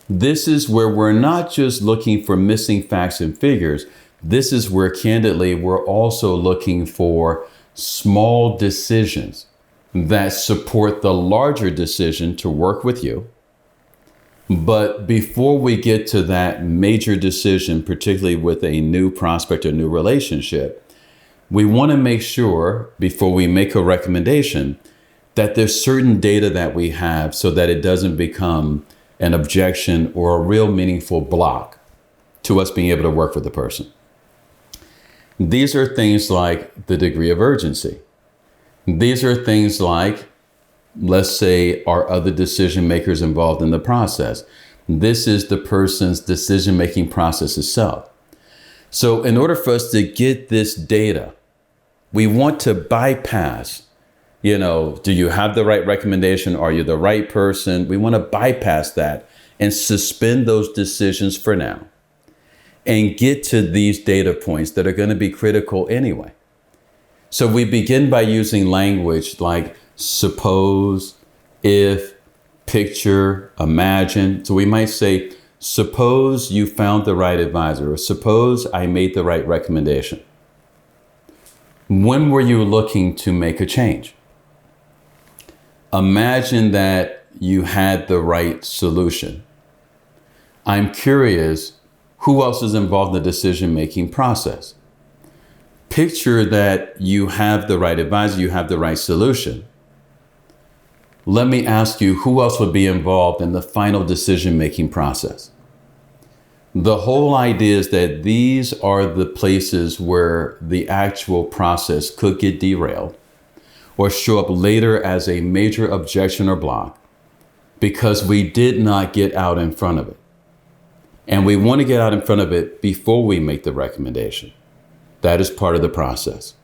This is where we're not just looking for missing facts and figures. This is where, candidly, we're also looking for small decisions that support the larger decision to work with you. But before we get to that major decision, particularly with a new prospect or new relationship, we want to make sure before we make a recommendation that there's certain data that we have so that it doesn't become an objection or a real meaningful block to us being able to work with the person. These are things like the degree of urgency. These are things like, let's say, are other decision makers involved in the process? This is the person's decision-making process itself. So in order for us to get this data, we want to bypass, do you have the right recommendation? Are you the right person? We want to bypass that and suspend those decisions for now and get to these data points that are going to be critical anyway. So we begin by using language like suppose, if, picture, imagine. So we might say, suppose you found the right advisor, or suppose I made the right recommendation. When were you looking to make a change? Imagine that you had the right solution. I'm curious, who else is involved in the decision-making process? Picture that you have the right advisor, you have the right solution. Let me ask you, who else would be involved in the final decision-making process? The whole idea is that these are the places where the actual process could get derailed or show up later as a major objection or block because we did not get out in front of it. And we want to get out in front of it before we make the recommendation. That is part of the process.